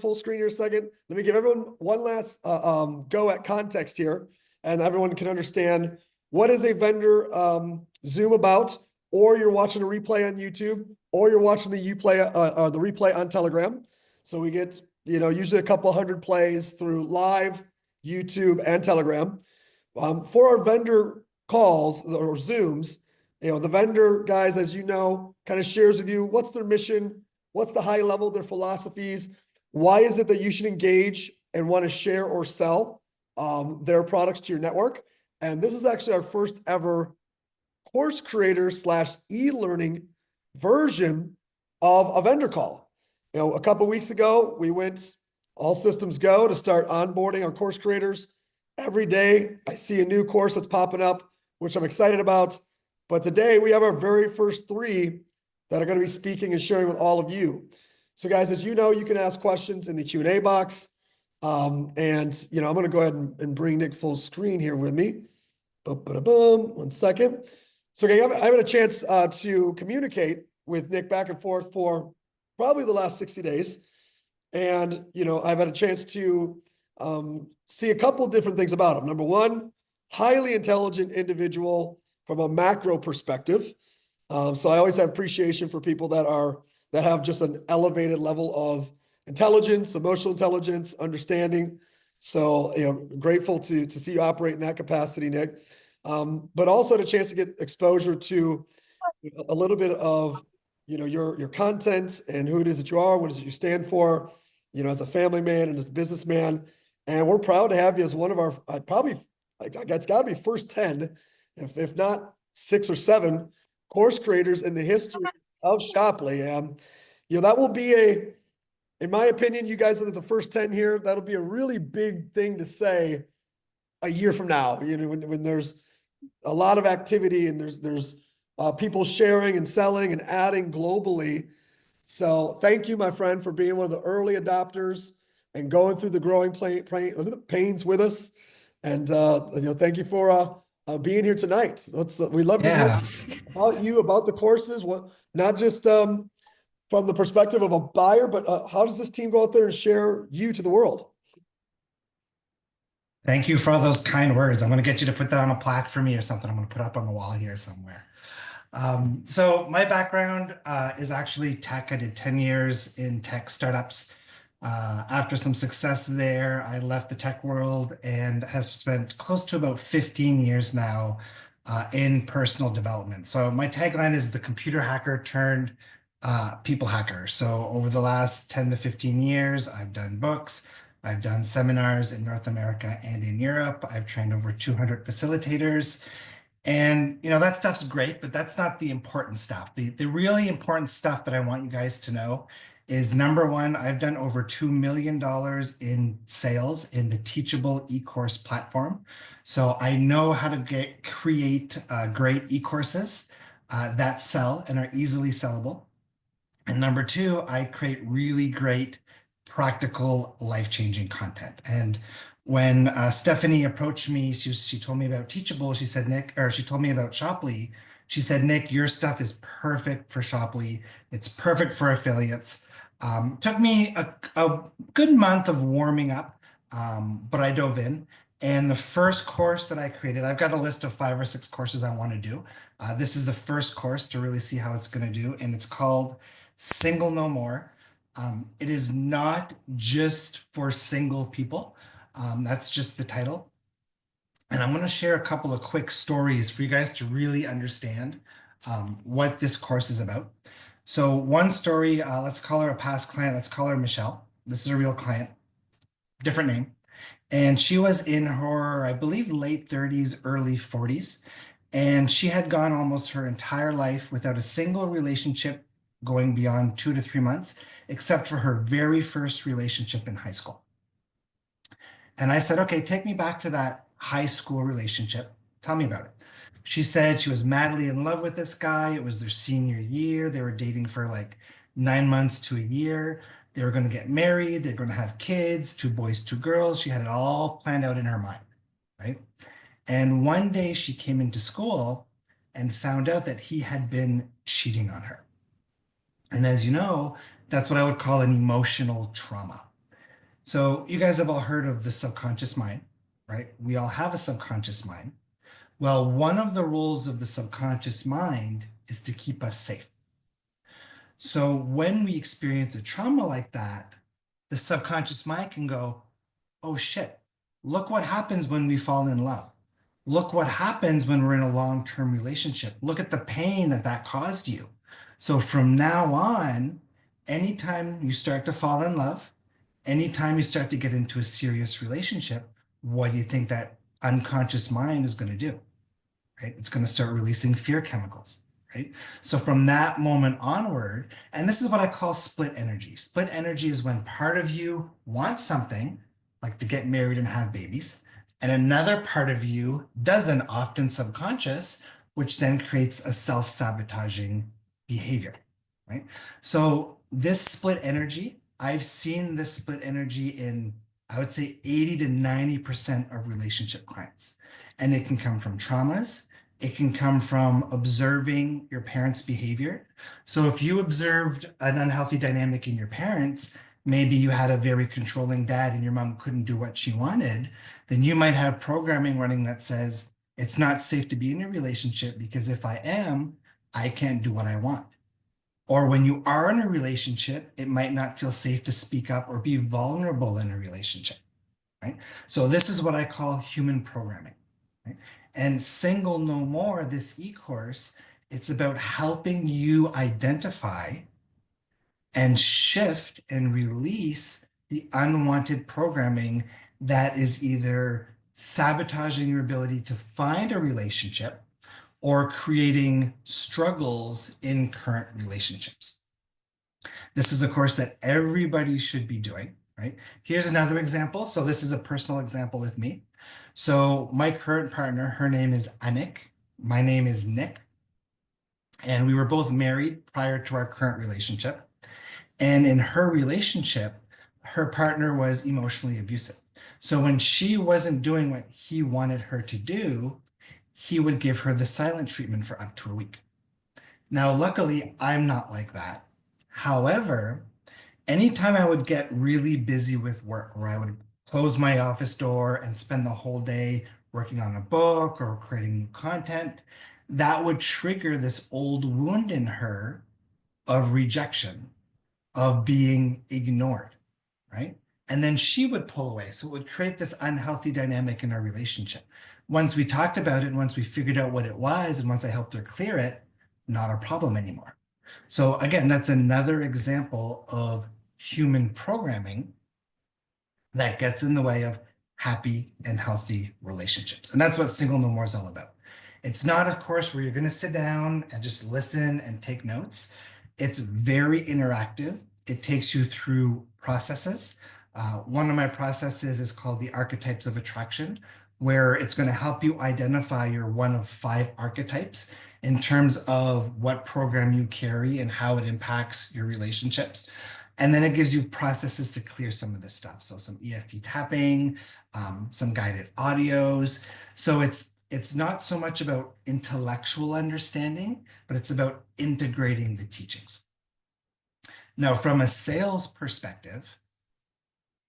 full screen here a second. Let me give everyone one last go at context here, and everyone can understand what is a vendor Zoom about, or you're watching a replay on YouTube, or you're watching the replay on Telegram. So we get, usually a couple hundred plays through live, YouTube, and Telegram. For our vendor calls or Zooms, the vendor guys, as you know, kind of shares with you what's their mission, what's the high level, their philosophies, why is it that you should engage and want to share or sell their products to your network. And this is actually our first ever course creator / e-learning version of a vendor call. A couple of weeks ago, we went all systems go to start onboarding our course creators. Every day, I see a new course that's popping up, which I'm excited about. But today, we have our very first 3 that are going to be speaking and sharing with all of you. So guys, as you know, you can ask questions in the Q&A box. And, I'm going to go ahead and bring Nick full screen here with me. Boom, 1 second. So okay, I've had a chance to communicate with Nick back and forth for probably the last 60 days. And, I've had a chance to see a couple of different things about him. Number one, highly intelligent individual from a macro perspective. So I always have appreciation for people that have just an elevated level of intelligence, emotional intelligence, understanding. So, grateful to see you operate in that capacity, Nick. But also the chance to get exposure to a little bit of, your content and who it is that you are, what is it you stand for, as a family man and as a businessman. And we're proud to have you as one of our, it's got to be first 10, if not 6 or 7 course creators in the history of Shoply. That will be in my opinion, you guys are the first 10 here. That'll be a really big thing to say a year from now, when there's a lot of activity and there's people sharing and selling and adding globally. So thank you, my friend, for being one of the early adopters and going through the growing pains with us. And, thank you for being here tonight. We love to hear about you, about the courses, not just from the perspective of a buyer, but how does this team go out there and share you to the world? Thank you for all those kind words. I'm going to get you to put that on a plaque for me or something. I'm going to put up on the wall here somewhere. So my background is actually tech. I did 10 years in tech startups. After some success there, I left the tech world and have spent close to about 15 years now in personal development. So my tagline is the computer hacker turned people hacker. So over the last 10 to 15 years, I've done books, I've done seminars in North America and in Europe. I've trained over 200 facilitators. And, that stuff's great, but that's not the important stuff. The really important stuff that I want you guys to know is, number one, I've done over $2 million in sales in the Teachable e-course platform. So I know how to create great e-courses that sell and are easily sellable. And number two, I create really great, practical, life-changing content. And when Stephanie approached me, she told me about Teachable. She said, she told me about Shoply. She said, Nick, your stuff is perfect for Shoply. It's perfect for affiliates. Took me a good month of warming up, but I dove in. And the first course that I created, I've got a list of 5 or 6 courses I want to do. This is the first course to really see how it's going to do. And it's called Single No More. It is not just for single people. That's just the title. And I'm going to share a couple of quick stories for you guys to really understand what this course is about. So one story, let's call her a past client. Let's call her Michelle. This is a real client, different name. And she was in her, I believe, late 30s, early 40s. And she had gone almost her entire life without a single relationship going beyond 2 to 3 months, except for her very first relationship in high school. And I said, okay, take me back to that high school relationship. Tell me about it. She said she was madly in love with this guy. It was their senior year. They were dating for like 9 months to a year. They were going to get married. They're going to have kids, 2 boys, 2 girls. She had it all planned out in her mind, right? And one day she came into school and found out that he had been cheating on her. And as you know, that's what I would call an emotional trauma. So you guys have all heard of the subconscious mind, right? We all have a subconscious mind. Well, one of the roles of the subconscious mind is to keep us safe. So when we experience a trauma like that, the subconscious mind can go, oh shit, look what happens when we fall in love. Look what happens when we're in a long-term relationship. Look at the pain that that caused you. So from now on, anytime you start to fall in love, anytime you start to get into a serious relationship, what do you think that unconscious mind is going to do? Right? It's going to start releasing fear chemicals, right? So from that moment onward, and this is what I call split energy. Split energy is when part of you wants something, like to get married and have babies, and another part of you doesn't, often subconscious, which then creates a self-sabotaging behavior, right? So this split energy, I've seen this split energy in, I would say 80 to 90% of relationship clients. And it can come from traumas. It can come from observing your parents' behavior. So if you observed an unhealthy dynamic in your parents, maybe you had a very controlling dad and your mom couldn't do what she wanted, then you might have programming running that says, it's not safe to be in a relationship because if I am, I can't do what I want. Or when you are in a relationship, it might not feel safe to speak up or be vulnerable in a relationship, right? So this is what I call human programming, right? And Single No More, this e-course, it's about helping you identify and shift and release the unwanted programming that is either sabotaging your ability to find a relationship or creating struggles in current relationships. This is a course that everybody should be doing, right? Here's another example. So this is a personal example with me. So my current partner, her name is Anik. My name is Nick. And we were both married prior to our current relationship. And in her relationship, her partner was emotionally abusive. So when she wasn't doing what he wanted her to do, he would give her the silent treatment for up to a week. Now, luckily, I'm not like that. However, anytime I would get really busy with work, where I would close my office door and spend the whole day working on a book or creating new content, that would trigger this old wound in her of rejection, of being ignored, right? And then she would pull away. So it would create this unhealthy dynamic in our relationship. Once we talked about it, and once we figured out what it was, and once I helped her clear it, not a problem anymore. So again, that's another example of human programming that gets in the way of happy and healthy relationships. And that's what Single No More is all about. It's not a course where you're going to sit down and just listen and take notes. It's very interactive. It takes you through processes. One of my processes is called the Archetypes of Attraction, where it's going to help you identify your one of 5 archetypes in terms of what program you carry and how it impacts your relationships. And then it gives you processes to clear some of this stuff. So some EFT tapping, some guided audios. So it's not so much about intellectual understanding, but it's about integrating the teachings. Now, from a sales perspective,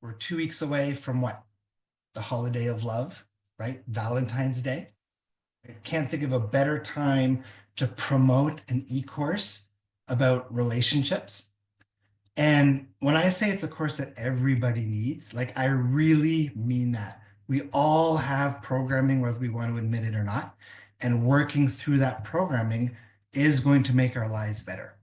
we're 2 weeks away from what? The holiday of love, right? Valentine's Day. I can't think of a better time to promote an e-course about relationships. And when I say it's a course that everybody needs, like I really mean that. We all have programming, whether we want to admit it or not, and working through that programming is going to make our lives better.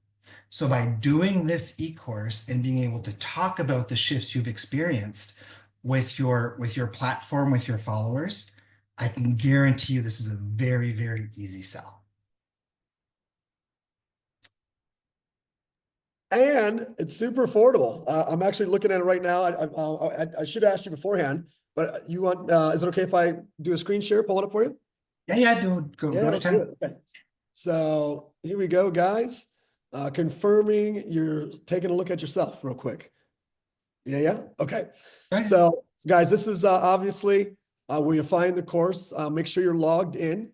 So by doing this e-course and being able to talk about the shifts you've experienced with your platform, with your followers, I can guarantee you this is a very, very easy sell. And it's super affordable. I'm actually looking at it right now. I should ask you beforehand, but you want, is it okay if I do a screen share, pull it up for you? Yeah, do go Yeah, to let's do 10. it. Okay. So here we go, guys. Confirming you're taking a look at yourself real quick. Yeah. Okay. Right. So guys, this is obviously where you find the course. Make sure you're logged in.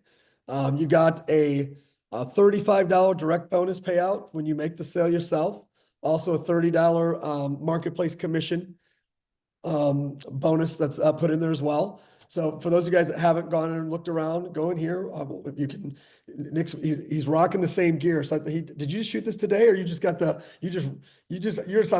You got a $35 direct bonus payout when you make the sale yourself. Also a $30 marketplace commission bonus that's put in there as well. So for those of you guys that haven't gone and looked around, go in here. You can. Nick's he's rocking the same gear. So did you shoot this today, or you just got the you're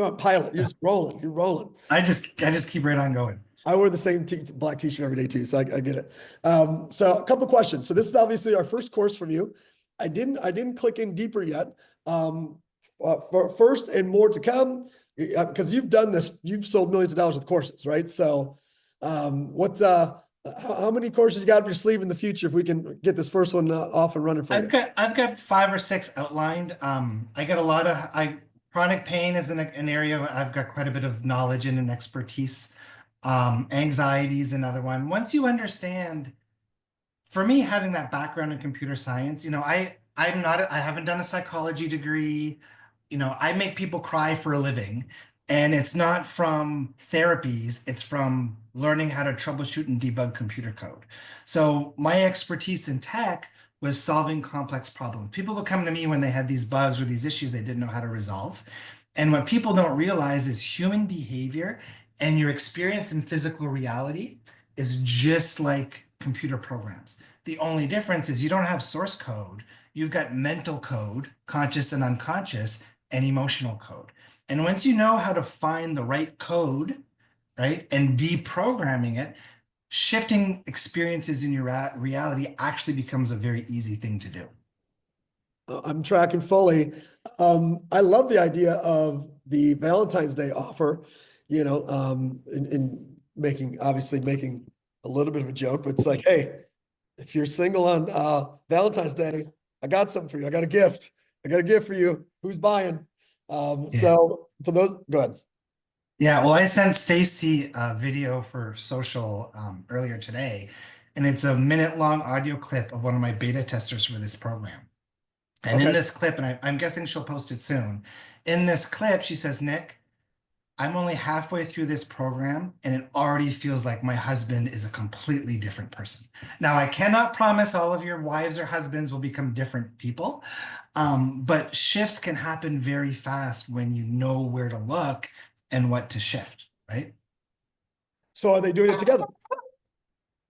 on pilot. You're just rolling. You're rolling. I just keep right on going. I wear the same black t-shirt every day too, so I get it. So a couple questions. So this is obviously our first course from you. I didn't click in deeper yet. For first and more to come, because you've done this, you've sold millions of dollars with courses, right? So, how many courses you got up your sleeve in the future if we can get this first one off and running for you? I've got 5 or 6 outlined. I get a lot of chronic pain is an area I've got quite a bit of knowledge in and expertise. Anxiety is another one. Once you understand, for me, having that background in computer science, I haven't done a psychology degree. I make people cry for a living, and it's not from therapies, it's from learning how to troubleshoot and debug computer code. So my expertise in tech was solving complex problems. People would come to me when they had these bugs or these issues they didn't know how to resolve. And what people don't realize is human behavior and your experience in physical reality is just like computer programs. The only difference is you don't have source code. You've got mental code, conscious and unconscious, and emotional code. And once you know how to find the right code, right, and deprogramming it, shifting experiences in your reality actually becomes a very easy thing to do. I'm tracking fully. I love the idea of the Valentine's Day offer, in making a little bit of a joke, but it's like, hey, if you're single on Valentine's Day, I got something for you. I got a gift. For you. Who's buying? So for those, go ahead. Yeah, well, I sent Stacy a video for social earlier today, and it's a minute-long audio clip of one of my beta testers for this program. And in this clip, and I'm guessing she'll post it soon, in this clip, she says, Nick, I'm only halfway through this program, and it already feels like my husband is a completely different person. Now, I cannot promise all of your wives or husbands will become different people, but shifts can happen very fast when you know where to look and what to shift, right? So are they doing it together?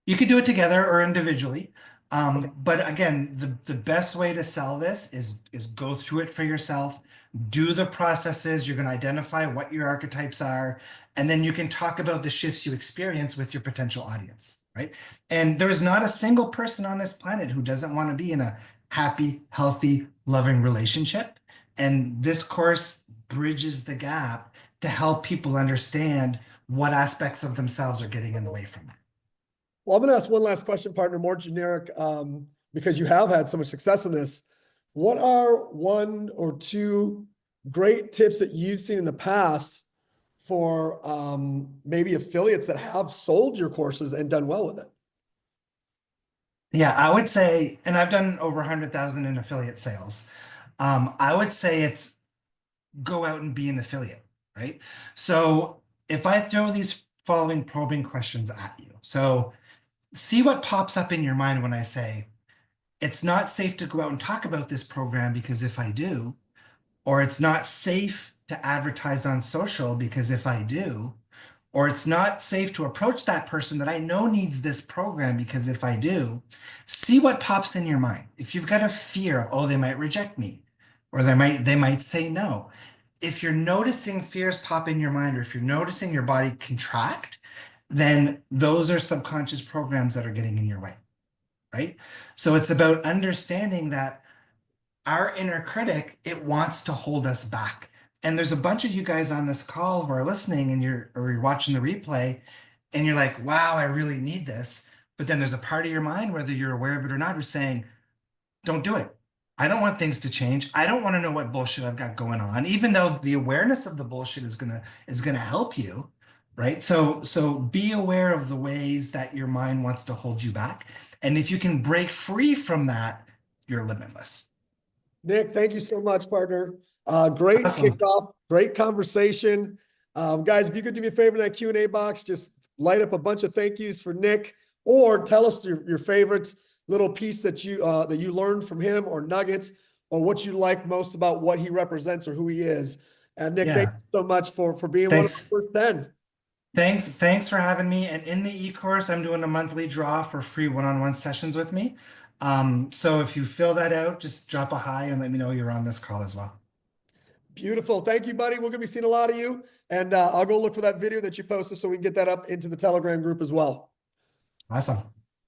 You could do it together or individually. But again, the best way to sell this is go through it for yourself, do the processes, you're going to identify what your archetypes are, and then you can talk about the shifts you experience with your potential audience, right? And there's not a single person on this planet who doesn't want to be in a happy, healthy, loving relationship. And this course bridges the gap to help people understand what aspects of themselves are getting in the way from that. Well, I'm going to ask one last question, partner, more generic, because you have had so much success in this. What are 1 or 2 great tips that you've seen in the past for maybe affiliates that have sold your courses and done well with it? Yeah, I would say, and I've done over 100,000 in affiliate sales. I would say it's go out and be an affiliate, right? So if I throw these following probing questions at you, so see what pops up in your mind when I say, it's not safe to go out and talk about this program because if I do, or it's not safe to advertise on social because if I do, or it's not safe to approach that person that I know needs this program because if I do, see what pops in your mind. If you've got a fear, oh, they might reject me, or they might say no. If you're noticing fears pop in your mind, or if you're noticing your body contract, then those are subconscious programs that are getting in your way, right? So it's about understanding that our inner critic, it wants to hold us back. And there's a bunch of you guys on this call who are listening and you're watching the replay and you're like, wow, I really need this. But then there's a part of your mind, whether you're aware of it or not, who's saying, don't do it. I don't want things to change. I don't want to know what bullshit I've got going on, even though the awareness of the bullshit is gonna help you, right? So be aware of the ways that your mind wants to hold you back. And if you can break free from that, you're limitless. Nick, thank you so much, partner. Great Awesome. kickoff, great conversation. Guys, if you could do me a favor in that Q&A box, just light up a bunch of thank yous for Nick, or tell us your favorite little piece that you learned from him, or nuggets, or what you like most about what he represents or who he is. And Nick, thank you so much for being Thanks. one of the first 10. Thanks for having me. And in the e-course, I'm doing a monthly draw for free one-on-one sessions with me. So if you fill that out, just drop a hi and let me know you're on this call as well. Beautiful. Thank you, buddy. We're going to be seeing a lot of you. And I'll go look for that video that you posted so we can get that up into the Telegram group as well. Awesome.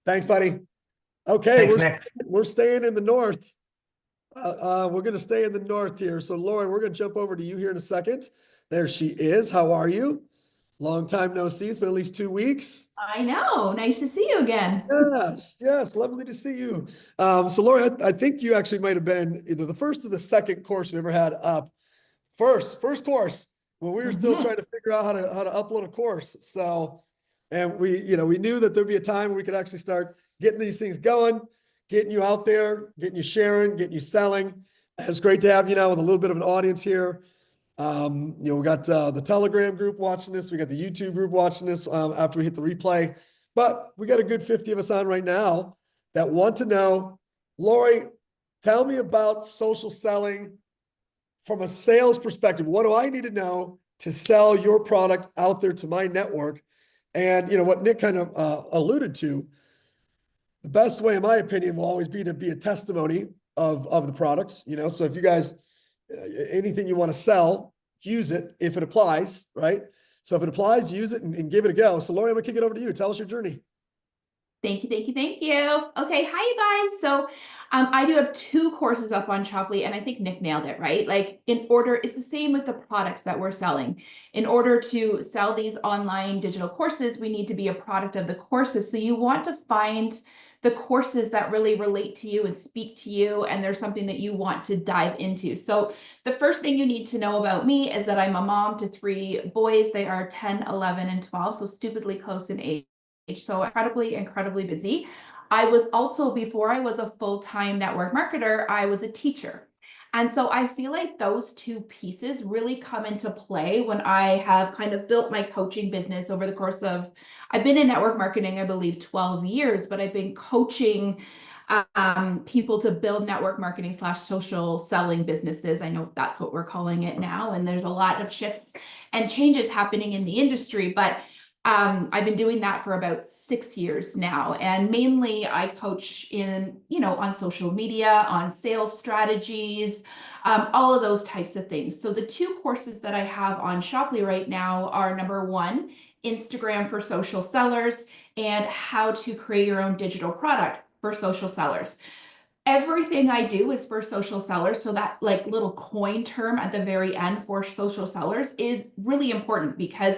Thanks, buddy. Okay, Thanks, Nick. we're staying in the north. We're going to stay in the north here. So, Lauren, we're going to jump over to you here in a second. There she is. How are you? Long time no see. It's been at least 2 weeks. I know. Nice to see you again. Yes, yes, lovely to see you. So, Lauren, I think you actually might have been either the first or the second course we ever had up. First course when we were still trying to figure out how to upload a course. So, and we knew that there'd be a time where we could actually start getting these things going, getting you out there, getting you sharing, getting you selling. And it's great to have you now with a little bit of an audience here. We got the Telegram group watching this. We got the YouTube group watching this after we hit the replay. But we got a good 50 of us on right now that want to know, Lori, tell me about social selling from a sales perspective. What do I need to know to sell your product out there to my network? And what Nick kind of alluded to, the best way, in my opinion, will always be to be a testimony of the product. So if you guys, anything you want to sell, use it if it applies, right? So if it applies, use it and give it a go. So Lori, I'm gonna kick it over to you. Tell us your journey. Thank you. Okay, hi you guys. So I do have 2 courses up on Shoply, and I think Nick nailed it, right? Like it's the same with the products that we're selling. In order to sell these online digital courses, we need to be a product of the courses. So you want to find the courses that really relate to you and speak to you, and there's something that you want to dive into. So the first thing you need to know about me is that I'm a mom to 3 boys. They are 10, 11, and 12, so stupidly close in age. So incredibly busy. I was also, before I was a full-time network marketer, I was a teacher. And so I feel like those 2 pieces really come into play when I have kind of built my coaching business over the course of, I've been in network marketing, I believe 12 years, but I've been coaching people to build network marketing / social selling businesses. I know that's what we're calling it now. And there's a lot of shifts and changes happening in the industry, but I've been doing that for about 6 years now, and mainly I coach on social media, on sales strategies, all of those types of things. So the 2 courses that I have on Shoply right now are, number 1, Instagram for social sellers, and how to create your own digital product for social sellers. Everything I do is for social sellers. So that like little coin term at the very end for social sellers is really important, because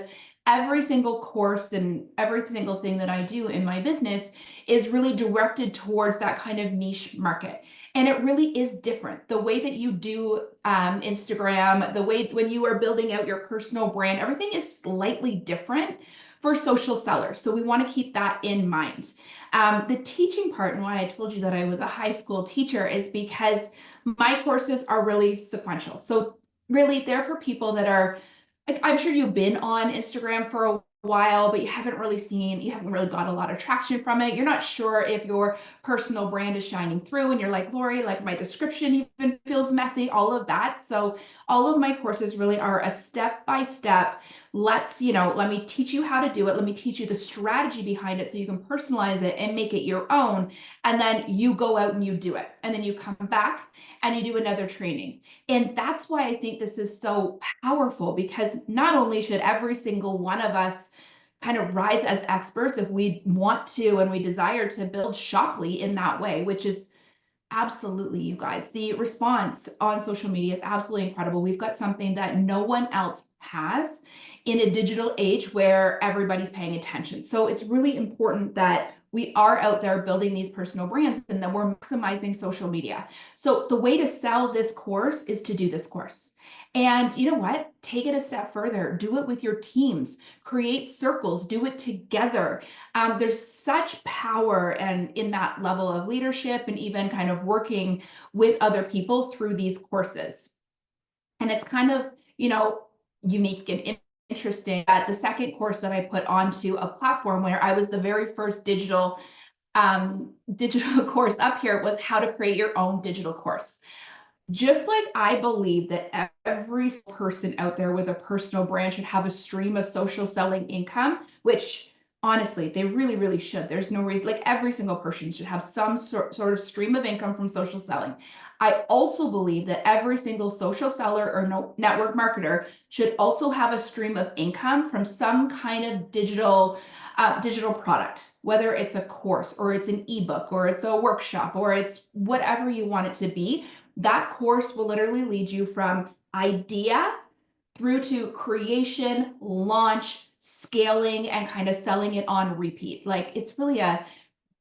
every single course and every single thing that I do in my business is really directed towards that kind of niche market. And it really is different. The way that you do Instagram, the way when you are building out your personal brand, everything is slightly different for social sellers. So we want to keep that in mind. The teaching part, and why I told you that I was a high school teacher, is because my courses are really sequential. So really they're for people that are, like, I'm sure you've been on Instagram for a while, but you haven't really got a lot of traction from it. You're not sure if your personal brand is shining through, and you're like, Lori, like my description even feels messy, all of that. So all of my courses really are a step-by-step. Let me teach you how to do it. Let me teach you the strategy behind it so you can personalize it and make it your own. And then you go out and you do it. And then you come back and you do another training. And that's why I think this is so powerful, because not only should every single one of us kind of rise as experts if we want to and we desire to build Shoply in that way, which is absolutely, you guys, the response on social media is absolutely incredible. We've got something that no one else has in a digital age where everybody's paying attention. So it's really important that we are out there building these personal brands and that we're maximizing social media. So the way to sell this course is to do this course. And you know what? Take it a step further. Do it with your teams. Create circles. Do it together. There's such power and in that level of leadership and even kind of working with other people through these courses. And it's kind of, unique and interesting that the second course that I put onto a platform where I was the very first digital course up here was how to create your own digital course. Just like I believe that every person out there with a personal brand should have a stream of social selling income, which honestly, they really, really should. There's no reason, like every single person should have some sort of stream of income from social selling. I also believe that every single social seller or network marketer should also have a stream of income from some kind of digital product, whether it's a course or it's an ebook or it's a workshop or it's whatever you want it to be. That course will literally lead you from idea through to creation, launch, scaling, and kind of selling it on repeat. Like it's really a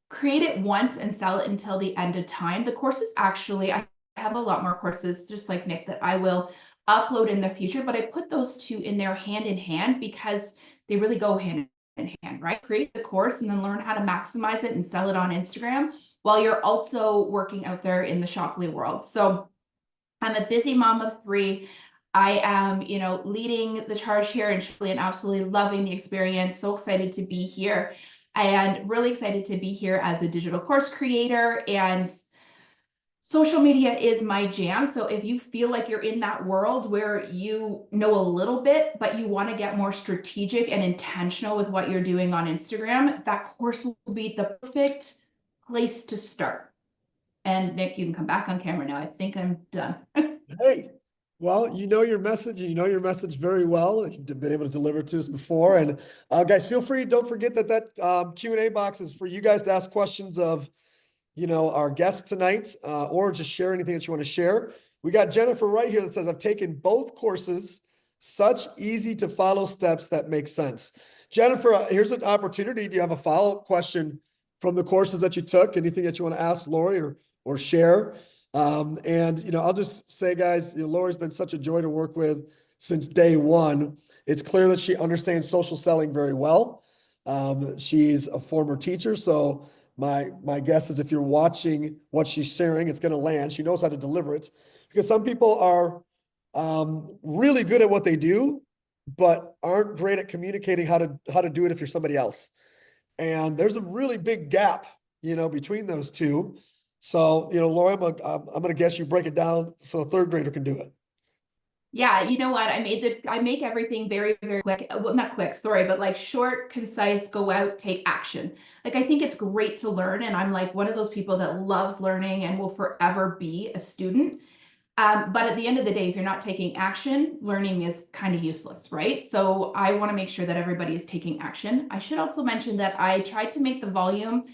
create it once and sell it until the end of time. The courses actually, I have a lot more courses just like Nick that I will upload in the future, but I put those two in there hand in hand because they really go hand in hand, right? Create the course and then learn how to maximize it and sell it on Instagram while you're also working out there in the Shoply world. So I'm a busy mom of three. I am, leading the charge here in Shoply and absolutely loving the experience. So excited to be here and really excited to be here as a digital course creator, and social media is my jam. So if you feel like you're in that world where you know a little bit, but you want to get more strategic and intentional with what you're doing on Instagram, that course will be the perfect place to start. And Nick, you can come back on camera now. I think I'm done. Hey, well, you know your message, and you know your message very well. You've been able to deliver it to us before. And guys, feel free. Don't forget that Q&A box is for you guys to ask questions of, our guests tonight, or just share anything that you want to share. We got Jennifer right here that says, I've taken both courses, such easy to follow steps that make sense. Jennifer, here's an opportunity. Do you have a follow-up question from the courses that you took? Anything that you want to ask Lori or share? And I'll just say, guys, Lori's been such a joy to work with since day one. It's clear that she understands social selling very well. She's a former teacher, so my guess is if you're watching what she's sharing, it's going to land. She knows how to deliver it, because some people are really good at what they do, but aren't great at communicating how to do it if you're somebody else. And there's a really big gap, between those two. So, Laura, I'm going to guess you break it down so a third grader can do it. Yeah, you know what? I make everything very, very quick. Well, not quick, sorry, but like short, concise, go out, take action. Like I think it's great to learn. And I'm like one of those people that loves learning and will forever be a student. But at the end of the day, if you're not taking action, learning is kind of useless, right? So I want to make sure that everybody is taking action. I should also mention that I tried to make the volume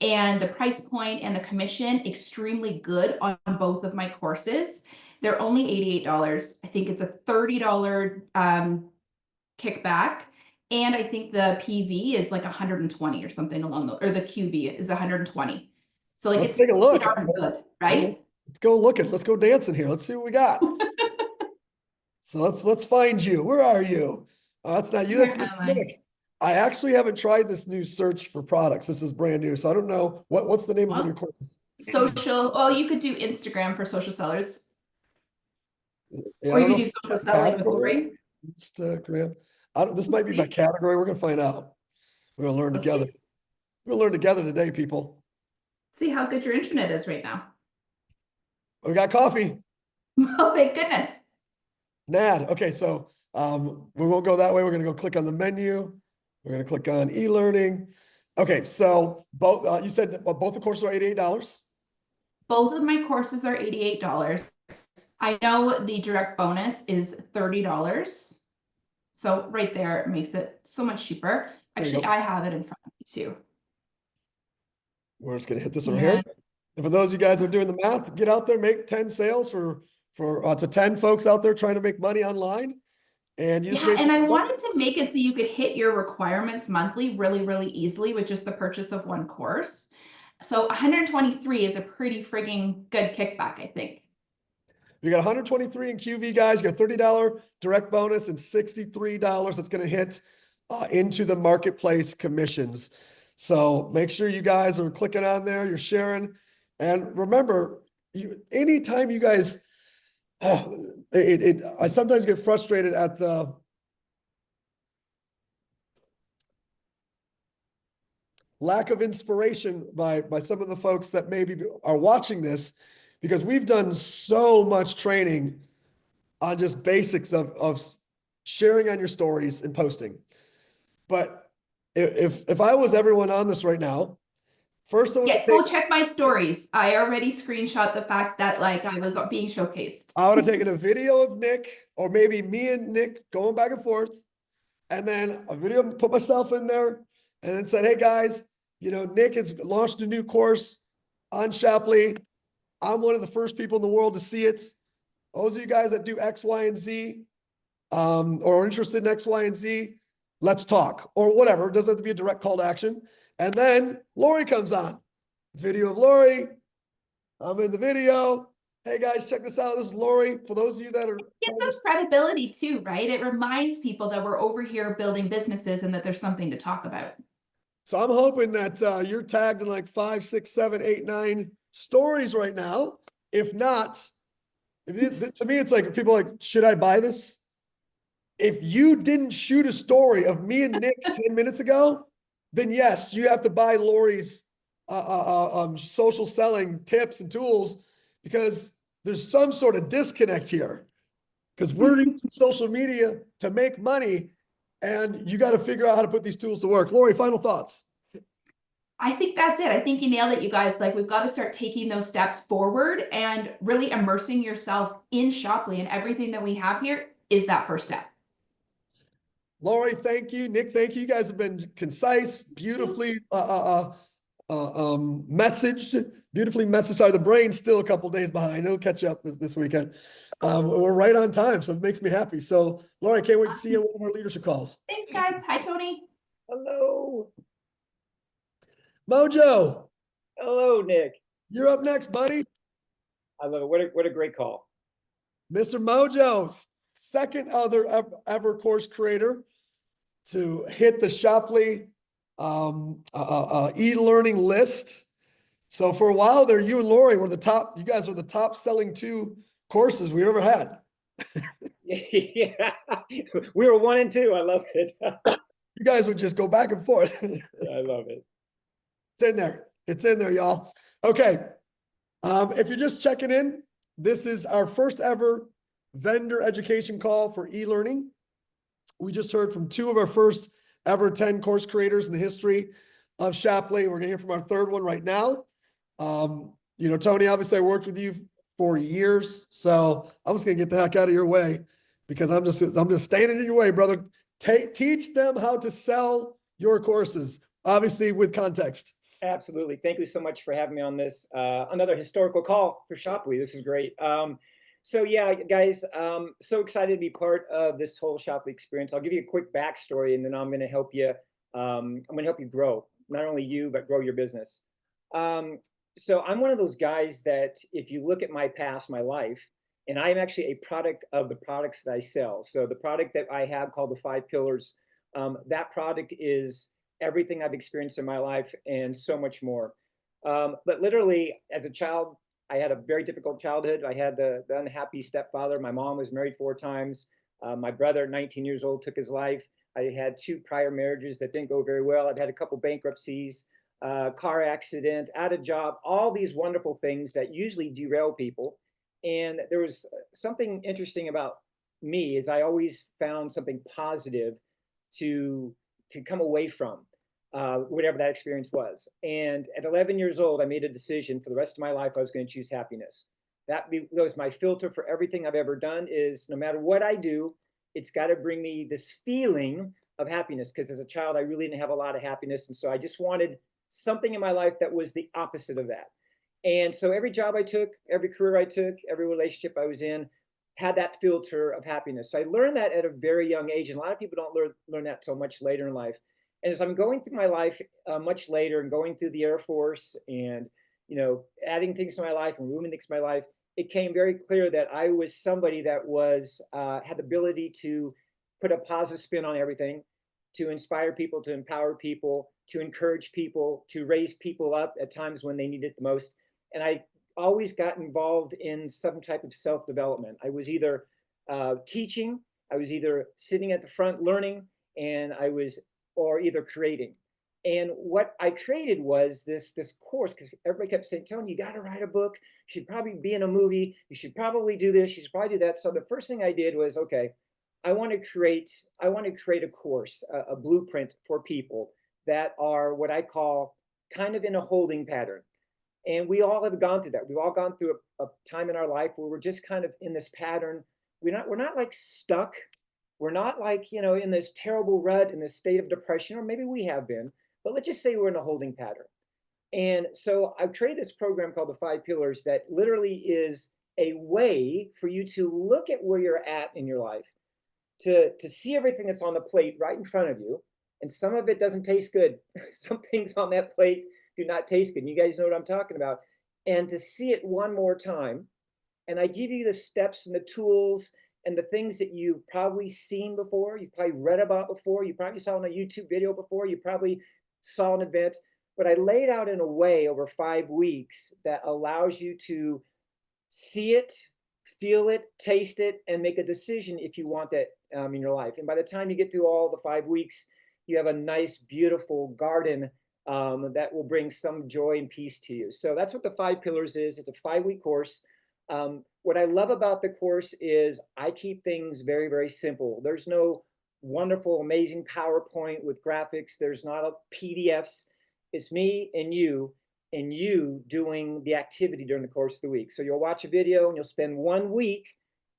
and the price point and the commission extremely good on both of my courses. They're only $88. I think it's a $30 kickback. And I think the PV is like 120 or something or the QV is 120. So like Let's it's take a look. darn good, right? Let's go looking. Let's go dancing here. Let's see what we got. So let's find you. Where are you? That's not you. That's Where Mr. am I? Nick. I actually haven't tried this new search for products. This is brand new, so I don't know what's the name of one of your courses. Social. Oh, you could do Instagram for social sellers, Yeah, I or you don't could know do if social it's selling with category, Lori. Instagram. I don't. This might be by See? category. We're gonna find out. We're gonna learn Let's together. see. We're gonna learn together today, people. See how good your internet is right now. We got coffee. Oh, thank goodness. Nad. Okay, so we won't go that way. We're gonna go click on the menu. We're gonna click on e-learning. Okay, so both you said that both the courses are $88. Both of my courses are $88. I know the direct bonus is $30. So right there, it makes it so much cheaper. There you Actually, go. I have it in front of me too. We're just gonna hit this over here. And for those of you guys that are doing the math, get out there, make 10 sales for to 10 folks out there trying to make money online. And you just Yeah, made and I wanted to make it so you could hit your requirements monthly really, really easily with just the purchase of one course. So 123 is a pretty frigging good kickback, I think. you got 123 in QV, guys. You got $30 direct bonus and $63 that's going to hit into the marketplace commissions. So make sure you guys are clicking on there, you're sharing. And remember, anytime you guys, I sometimes get frustrated at the lack of inspiration by some of the folks that maybe are watching this, because we've done so much training on just basics of sharing on your stories and posting. But if I was everyone on this right now, first I would Yeah, go check my stories. I already screenshot the fact that like I was being showcased. I would have taken a video of Nick, or maybe me and Nick going back and forth, and then a video, put myself in there, and then said, "Hey guys, you know, Nick has launched a new course on Shapley. I'm one of the first people in the world to see it. Those of you guys that do X, Y, and Z, or are interested in X, Y, and Z, let's talk," or whatever. It doesn't have to be a direct call to action. And then Lori comes on. Video of Lori. I'm in the video. Hey guys, check this out. This is Lori. For those of you that are Gives us credibility too, right? It reminds people that we're over here building businesses and that there's something to talk about. So I'm hoping that you're tagged in like 5, 6, 7, 8, 9 stories right now. If not, to me, it's like people are like, should I buy this? If you didn't shoot a story of me and Nick 10 minutes ago, then yes, you have to buy Lori's social selling tips and tools, because there's some sort of disconnect here. Because we're using social media to make money, and you got to figure out how to put these tools to work. Lori, final thoughts. I think that's it. I think you nailed it, you guys. Like, we've got to start taking those steps forward and really immersing yourself in Shoply, and everything that we have here is that first step. Lori, thank you. Nick, thank you. You guys have been concise, beautifully messaged, beautifully messaged. Sorry, the brain's still a couple days behind. It'll catch up this weekend. We're right on time, so it makes me happy. So, Lori, I can't wait to see you on one of our leadership calls. Thanks, guys. Hi, Tony. Hello. Mojo, Hello, Nick. you're up next, buddy. I love it. What a great call. Mr. Mojo, second ever course creator to hit the Shoply e-learning list. So for a while there, you and Lori were you guys were the top selling 2 courses we ever had. Yeah, we were 1 and 2. I love it. You guys would just go back and forth. I love it. It's in there. It's in there, y'all. Okay. If you're just checking in, this is our first ever vendor education call for e-learning. We just heard from 2 of our first ever 10 course creators in the history of Shoply. We're gonna hear from our 3rd one right now. You know, Tony, obviously I worked with you for years, so I'm just gonna get the heck out of your way, because I'm just standing in your way, brother. Teach them how to sell your courses, obviously with context. Absolutely. Thank you so much for having me on this. Another historical call for Shoply. This is great. So yeah, guys, so excited to be part of this whole Shoply experience. I'll give you a quick backstory, and then I'm going to help you. I'm going to help you grow, not only you, but grow your business. So I'm one of those guys that, if you look at my past, my life, and I'm actually a product of the products that I sell. So the product that I have, called the 5 Pillars, that product is everything I've experienced in my life and so much more. But literally, as a child, I had a very difficult childhood. I had the unhappy stepfather. My mom was married 4 times. My brother, 19 years old, took his life. I had 2 prior marriages that didn't go very well. I've had a couple bankruptcies, car accident, out of job, all these wonderful things that usually derail people. And there was something interesting about me, is I always found something positive to come away from, whatever that experience was. And at 11 years old, I made a decision for the rest of my life I was going to choose happiness. That was my filter for everything I've ever done, is no matter what I do, it's got to bring me this feeling of happiness. Because as a child, I really didn't have a lot of happiness. And so I just wanted something in my life that was the opposite of that. And so every job I took, every career I took, every relationship I was in had that filter of happiness. So I learned that at a very young age. And a lot of people don't learn that till much later in life. And as I'm going through my life much later, and going through the Air Force, and adding things to my life and removing things to my life, it came very clear that I was somebody that was had the ability to put a positive spin on everything, to inspire people, to empower people, to encourage people, to raise people up at times when they need it the most. And I always got involved in some type of self-development. I was either teaching, I was either sitting at the front learning, and I was either creating. And what I created was this course, because everybody kept saying, Tony, you got to write a book. You should probably be in a movie. You should probably do this. You should probably do that. So the first thing I did was, okay, I want to create a course, a blueprint for people that are what I call kind of in a holding pattern. And we all have gone through that. We've all gone through a time in our life where we're just kind of in this pattern. We're not like stuck. We're not like, in this terrible rut, in this state of depression, or maybe we have been, but let's just say we're in a holding pattern. And so I've created this program called the 5 Pillars that literally is a way for you to look at where you're at in your life, to see everything that's on the plate right in front of you. And some of it doesn't taste good. Some things on that plate do not taste good. And you guys know what I'm talking about. And to see it one more time. And I give you the steps and the tools and the things that you've probably seen before, you've probably read about before, you probably saw in a YouTube video before, you probably saw an event, but I laid out in a way over 5 weeks that allows you to see it, feel it, taste it, and make a decision if you want that in your life. And by the time you get through all the 5 weeks, you have a nice, beautiful garden that will bring some joy and peace to you. So that's what the 5 Pillars is. It's a 5-week course. What I love about the course is I keep things very, very simple. There's no wonderful, amazing PowerPoint with graphics. There's not a PDFs. It's me and you doing the activity during the course of the week. So you'll watch a video and you'll spend 1 week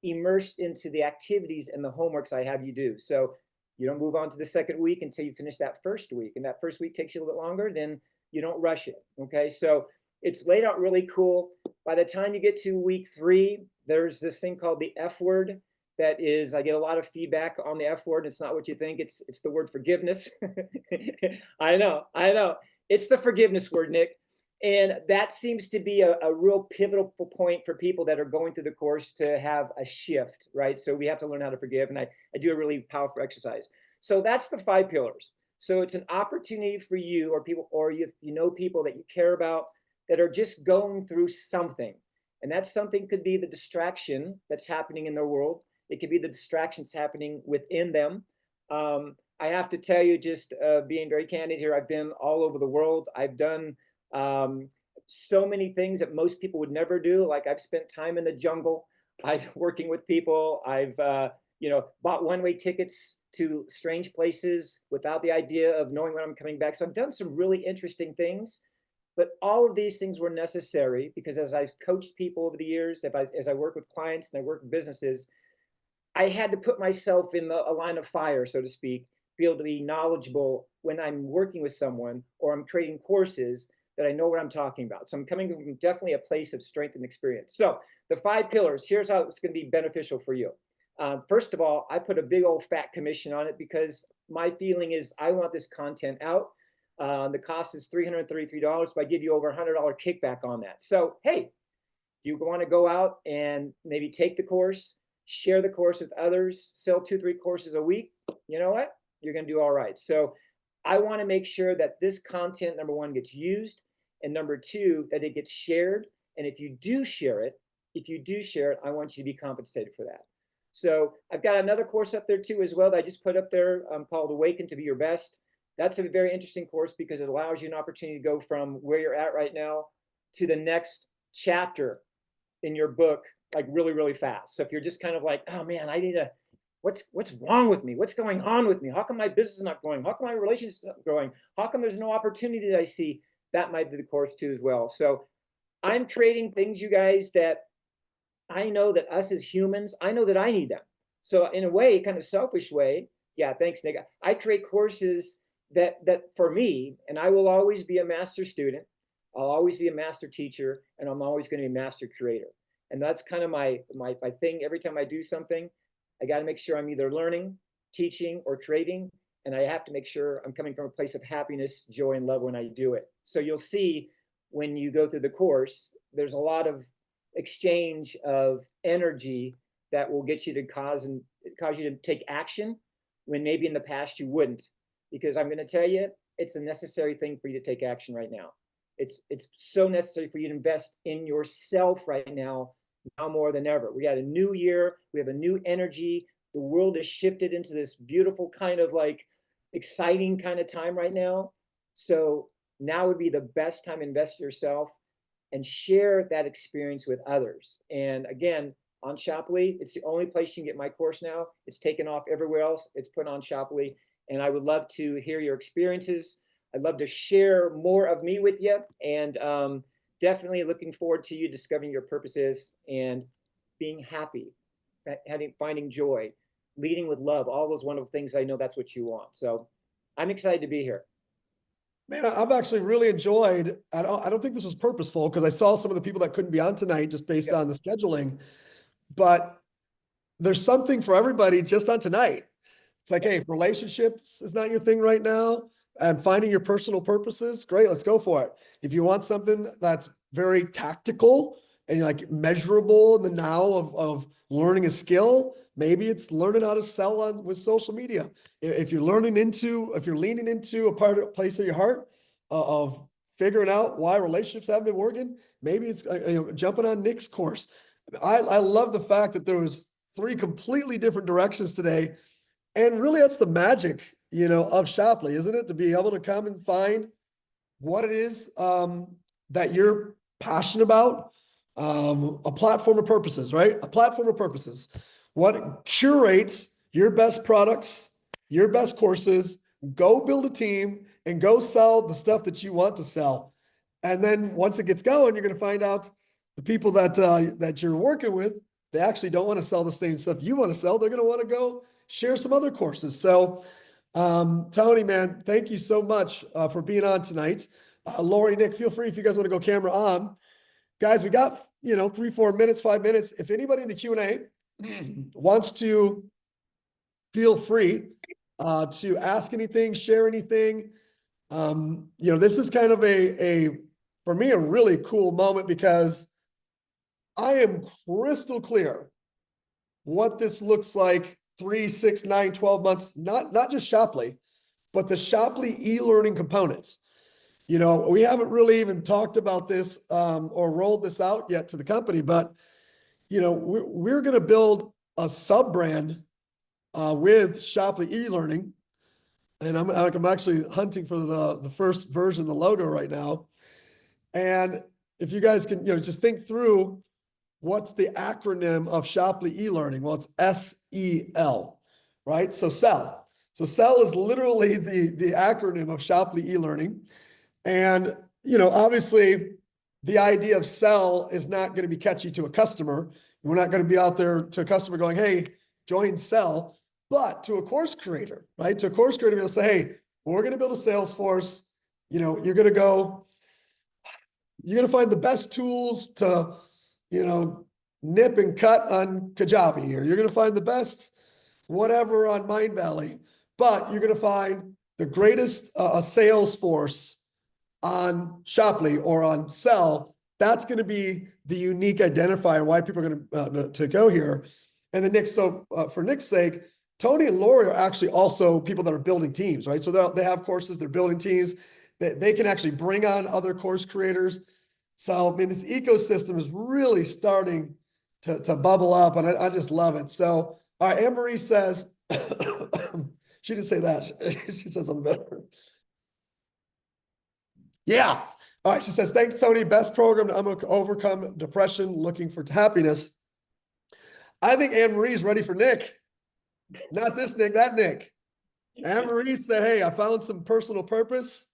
immersed into the activities and the homeworks I have you do. So you don't move on to the second week until you finish that first week. And that first week takes you a little bit longer, then you don't rush it. Okay, so it's laid out really cool. By the time you get to week 3, there's this thing called the F word. That is, I get a lot of feedback on the F word. It's not what you think. It's the word forgiveness. I know. It's the forgiveness word, Nick. And that seems to be a real pivotal point for people that are going through the course to have a shift, right? So we have to learn how to forgive. And I do a really powerful exercise. So that's the 5 Pillars. So it's an opportunity for you or people, or you know people that you care about that are just going through something. And that something could be the distraction that's happening in their world. It could be the distractions happening within them. I have to tell you, just being very candid here, I've been all over the world. I've done so many things that most people would never do. Like I've spent time in the jungle. I've working with people. I've bought one-way tickets to strange places without the idea of knowing when I'm coming back. So I've done some really interesting things. But all of these things were necessary because as I've coached people over the years, as I work with clients and I work with businesses, I had to put myself in a line of fire, so to speak, be able to be knowledgeable when I'm working with someone or I'm creating courses that I know what I'm talking about. So I'm coming from definitely a place of strength and experience. So the 5 Pillars, here's how it's going to be beneficial for you. First of all, I put a big old fat commission on it because my feeling is I want this content out. The cost is $333, but I give you over $100 kickback on that. So, hey, you want to go out and maybe take the course, share the course with others, sell 2-3 courses a week, you know what? You're going to do all right. So I want to make sure that this content, number 1, gets used, and number 2, that it gets shared. And if you do share it, I want you to be compensated for that. So I've got another course up there too as well that I just put up there called Awaken to Be Your Best. That's a very interesting course because it allows you an opportunity to go from where you're at right now to the next chapter in your book, like really, really fast. So if you're just kind of like, oh man, what's wrong with me? What's going on with me? How come my business is not going? How come my relationship is not growing? How come there's no opportunity that I see? That might be the course too as well. So I'm creating things, you guys, that I know that us as humans, I know that I need them. So in a way, kind of selfish way, yeah, thanks, Nick. I create courses that for me, and I will always be a master student, I'll always be a master teacher, and I'm always going to be a master creator. And that's kind of my thing. Every time I do something, I got to make sure I'm either learning, teaching, or creating. And I have to make sure I'm coming from a place of happiness, joy, and love when I do it. So you'll see when you go through the course, there's a lot of exchange of energy that will get you to cause you to take action when maybe in the past you wouldn't. Because I'm going to tell you, it's a necessary thing for you to take action right now. It's so necessary for you to invest in yourself right now more than ever. We got a new year. We have a new energy. The world is shifted into this beautiful kind of like exciting kind of time right now. So now would be the best time to invest in yourself and share that experience with others. And again, on Shoply, it's the only place you can get my course now. It's taken off everywhere else. It's put on Shoply. And I would love to hear your experiences. I'd love to share more of me with you. And definitely looking forward to you discovering your purposes and being happy, finding joy, leading with love, all those wonderful things. I know that's what you want. So I'm excited to be here. Man, I've actually really enjoyed, I don't think this was purposeful because I saw some of the people that couldn't be on tonight just based Yep. on the scheduling, but there's something for everybody just on tonight. It's like, hey, if relationships is not your thing right now and finding your personal purposes, great, let's go for it. If you want something that's very tactical and like measurable in the now of learning a skill, maybe it's learning how to sell on with social media. If you're leaning into a place of your heart of figuring out why relationships haven't been working, maybe it's jumping on Nick's course. I love the fact that there was 3 completely different directions today. And really that's the magic, of Shoply, isn't it? To be able to come and find what it is that you're passionate about. A platform of purposes, right? A platform of purposes. What curates your best products, your best courses, go build a team and go sell the stuff that you want to sell. And then once it gets going, you're going to find out the people that you're working with, they actually don't want to sell the same stuff you want to sell. They're going to want to go share some other courses. So, Tony, man, thank you so much for being on tonight. Lori, Nick, feel free if you guys want to go camera on. Guys, we got, 3, 4 minutes, 5 minutes. If anybody in the Q&A wants to, feel free to ask anything, share anything. This is kind of for me, a really cool moment because I am crystal clear what this looks like 3, 6, 9, 12 months, not just Shoply, but the Shoply e-learning components. We haven't really even talked about this or rolled this out yet to the company, but we're going to build a sub brand with Shoply e-learning, and I'm actually hunting for the first version of the logo right now. And if you guys can just think through what's the acronym of Shoply e-learning? Well, it's SEL, right? So SEL. So SEL is literally the acronym of Shoply e-learning. And, obviously the idea of sell is not going to be catchy to a customer. We're not going to be out there to a customer going, hey, join sell, but to a course creator, right? To a course creator, we'll say, hey, we're going to build a sales force. You're going to find the best tools to, nip and cut on Kajabi, or you're going to find the best whatever on Mindvalley, but you're going to find the greatest sales force on Shoply or on Sell. That's going to be the unique identifier why people are going to go here. And then Nick, so for Nick's sake, Tony and Lori are actually also people that are building teams, right? So they have courses, they're building teams. They can actually bring on other course creators. So, this ecosystem is really starting to bubble up, and I just love it. So, all right, Anne-Marie says, she didn't say that. She says something better. Yeah. All right. She says, thanks, Tony. Best program to overcome depression, looking for happiness. I think Anne-Marie is ready for Nick. Not this Nick, that Nick. Anne-Marie said, hey, I found some personal purpose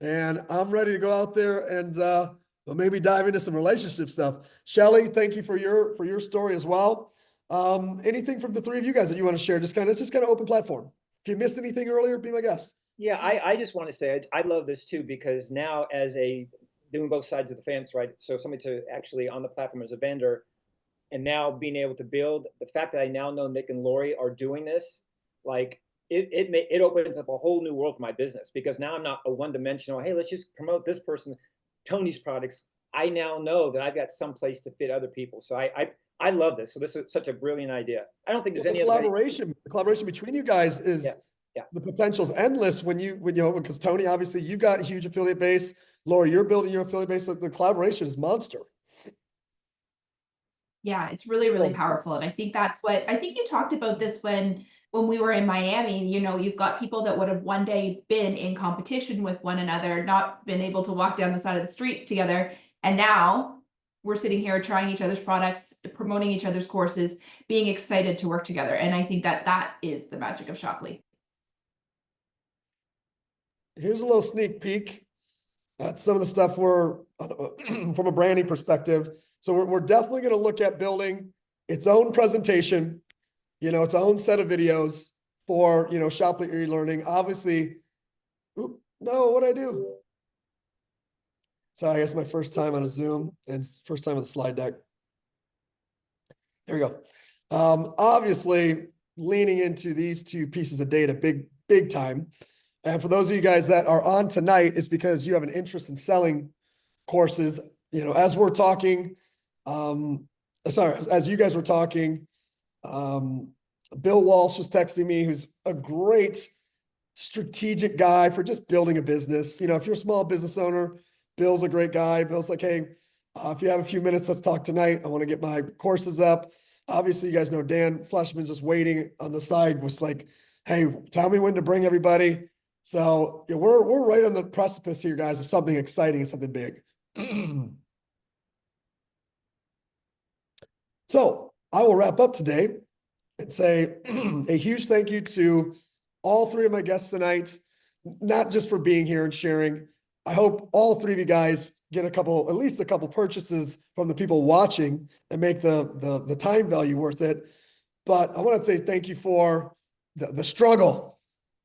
and I'm ready to go out there and maybe dive into some relationship stuff. Shelly, thank you for your story as well. Anything from the 3 of you guys that you want to share? It's just kind of open platform. If you missed anything earlier, be my guest. Yeah, I just want to say I love this too, because now doing both sides of the fence, right? So somebody to actually on the platform as a vendor, and now being able to build, the fact that I now know Nick and Lori are doing this, like it opens up a whole new world for my business, because now I'm not a one-dimensional, hey, let's just promote this person, Tony's products. I now know that I've got some place to fit other people. So I love this. So this is such a brilliant idea. I don't think there's any collaboration. The collaboration between you guys is the potential's endless when because Tony, obviously you got a huge affiliate base. Laura, you're building your affiliate base. The collaboration is monster. Yeah, it's really, really powerful. And I think you talked about this when when we were in Miami, you know, you've got people that would have one day been in competition with one another, not been able to walk down the side of the street together. And now we're sitting here trying each other's products, promoting each other's courses, being excited to work together. And I think that that is the magic of Shoply. Here's a little sneak peek at some of the stuff we're from a branding perspective. So we're definitely going to look at building its own presentation, you know, its own set of videos for, you know, Shoply e-learning. Obviously, no, what'd I do? Sorry, I guess my first time on a Zoom and first time on the slide deck. There we go. Obviously, leaning into these two pieces of data, big time. And for those of you guys that are on tonight, it's because you have an interest in selling courses. You know, as we're talking, as you guys were talking, Bill Walsh was texting me, who's a great strategic guy for just building a business. You know, if you're a small business owner, Bill's a great guy. Bill's like, hey, if you have a few minutes, let's talk tonight. I want to get my courses up. Obviously, you guys know Dan Fleshman's just waiting on the side, was like, hey, tell me when to bring everybody. So yeah, we're right on the precipice here, guys, of something exciting and something big. So I will wrap up today and say a huge thank you to all three of my guests tonight, not just for being here and sharing. I hope all three of you guys get at least a couple purchases from the people watching and make the time value worth it. But I want to say thank you for the struggle.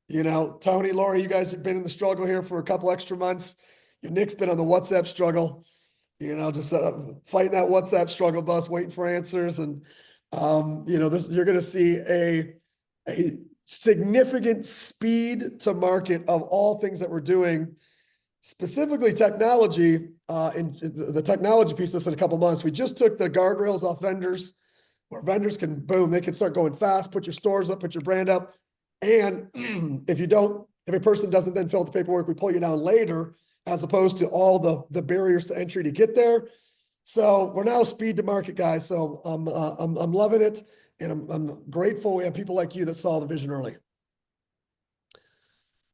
You know, Tony, Lori, you guys have been in the struggle here for a couple extra months. Nick's been on the WhatsApp struggle, you know, just fighting that WhatsApp struggle bus, waiting for answers. And, you know, you're going to see a significant speed to market of all things that we're doing, specifically technology, in the technology piece of this in a couple months. We just took the guardrails off vendors, where vendors can, boom, they can start going fast, put your stores up, put your brand up. And if a person doesn't then fill out the paperwork, we pull you down later, as opposed to all the barriers to entry to get there. So we're now speed to market, guys. So I'm loving it, and I'm grateful we have people like you that saw the vision early.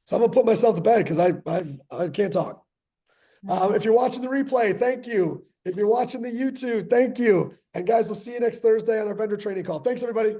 So I'm gonna put myself to bed because I can't talk. If you're watching the replay, thank you. If you're watching the YouTube, thank you. And guys, we'll see you next Thursday on our vendor training call. Thanks, everybody.